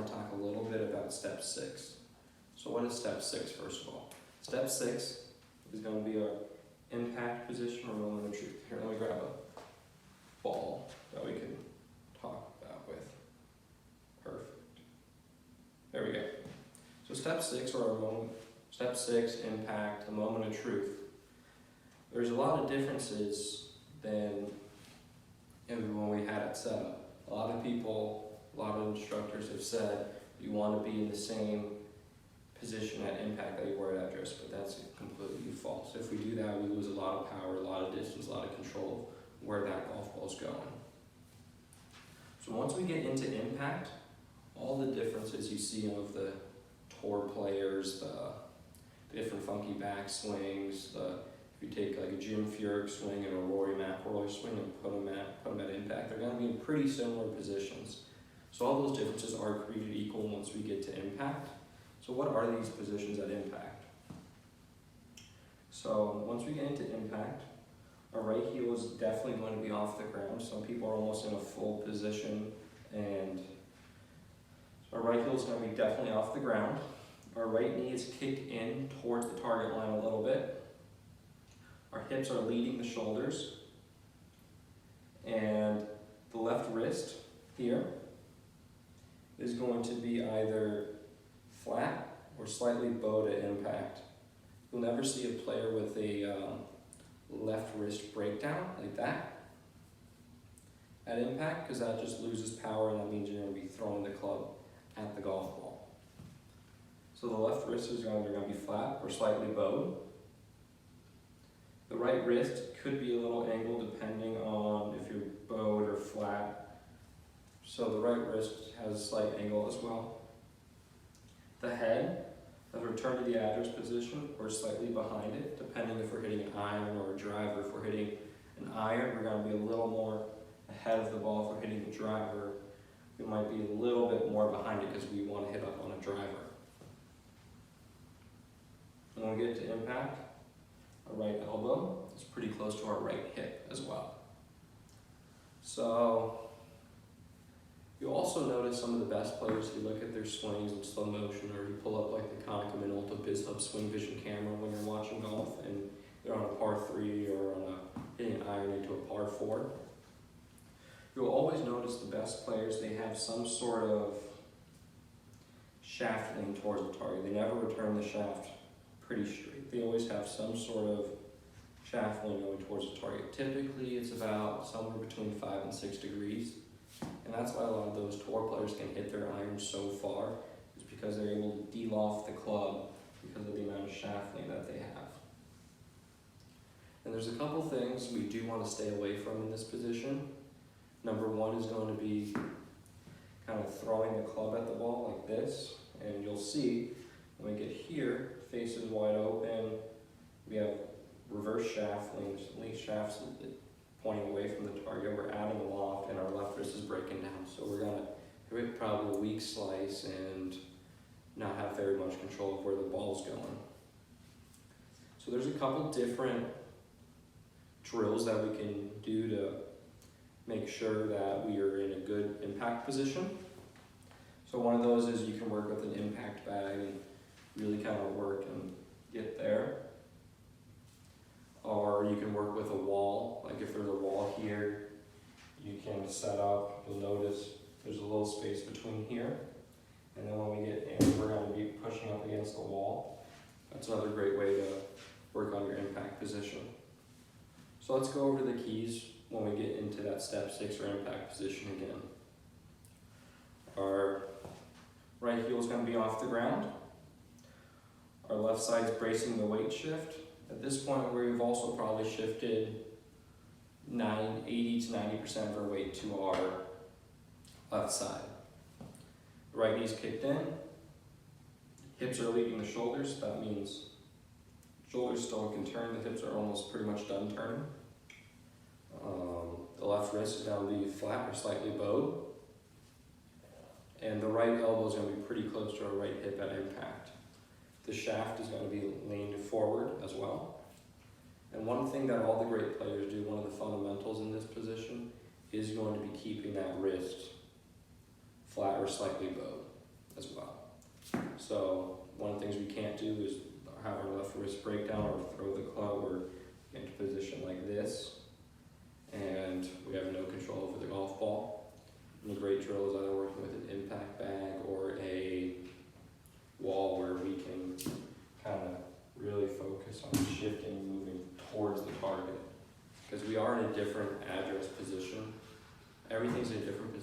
to talk a little bit about step 6. So what is step 6, first of all? Step 6 is going to be our impact position or moment of truth. Here, let me grab a ball that we can talk about with. Perfect. There we go. So step 6, or our moment, step 6, impact, a moment of truth. There's a lot of differences than when we had it set up. A lot of people, a lot of instructors have said you want to be in the same position at impact that you were at address, but that's completely false. If we do that, we lose a lot of power, a lot of distance, a lot of control of where that golf ball is going. So once we get into impact, all the differences you see of the tour players, the different funky back swings, if you take like a Jim Furyk swing and a Rory McIlroy swing and put them at impact, they're going to be in pretty similar positions. So all those differences are created equal once we get to impact. So what are these positions at impact? So once we get into impact, our right heel is definitely going to be off the ground. Some people are almost in a full position, and our right heel is going to be definitely off the ground. Our right knee is kicked in towards the target line a little bit. Our hips are leading the shoulders, and the left wrist here is going to be either flat or slightly bowed at impact. You'll never see a player with a left wrist breakdown like that at impact, because that just loses power, and that means you're going to be throwing the club at the golf ball. So the left wrist is either going to be flat or slightly bowed. The right wrist could be a little angled depending on if you're bowed or flat. So the right wrist has a slight angle as well. The head, as we return to the address position, or slightly behind it, depending if we're hitting an iron or a driver. If we're hitting an iron, we're going to be a little more ahead of the ball. If we're hitting a driver, we might be a little bit more behind it because we want to hit up on a driver. When we get to impact, our right elbow is pretty close to our right hip as well. So you'll also notice some of the best players who look at their swings in slow motion, or you pull up like the Konica Minolta BizHub Swing Vision camera when you're watching golf and they're on a par 3 or on hitting an iron into a par 4. You'll always notice the best players, they have some sort of shaft lean towards the target. They never return the shaft pretty straight. They always have some sort of shaft lean going towards the target. Typically it's about somewhere between 5 and 6 degrees. And that's why a lot of those tour players can hit their irons so far, is because they're able to de-loft the club because of the amount of shaft lean that they have. And there's a couple things we do want to stay away from in this position. Number one is going to be kind of throwing the club at the ball like this. And you'll see when we get here, face is wide open, we have reverse shaft lean shafts pointing away from the target. We're adding loft, and our left wrist is breaking down. So we're going to hit probably a weak slice and not have very much control of where the ball's going. So there's a couple different drills that we can do to make sure that we are in a good impact position. So one of those is you can work with an impact bag and really kind of work and get there. Or you can work with a wall. Like if there's a wall here, you can set up, you'll notice there's a little space between here. And then when we get in, we're going to be pushing up against the wall. That's another great way to work on your impact position. So let's go over the keys when we get into that step 6 or impact position again. Our right heel is going to be off the ground. Our left side is bracing the weight shift. At this point, we've also probably shifted 80 to 90% of our weight to our left side. The right knee's kicked in. Hips are leading the shoulders. That means shoulders still can turn. The hips are almost pretty much done turning. The left wrist is going to be flat or slightly bowed. And the right elbow is going to be pretty close to our right hip at impact. The shaft is going to be leaned forward as well. And one thing that all the great players do, one of the fundamentals in this position, is going to be keeping that wrist flat or slightly bowed. as well. So one of the things we can't do is have our left wrist breakdown or throw the club or into position like this, and we have no control over the golf ball. And the great drill is either working with an impact bag or a wall where we can kind of really focus on shifting and moving towards the target. Because we are in a different address position. Everything's in a different position.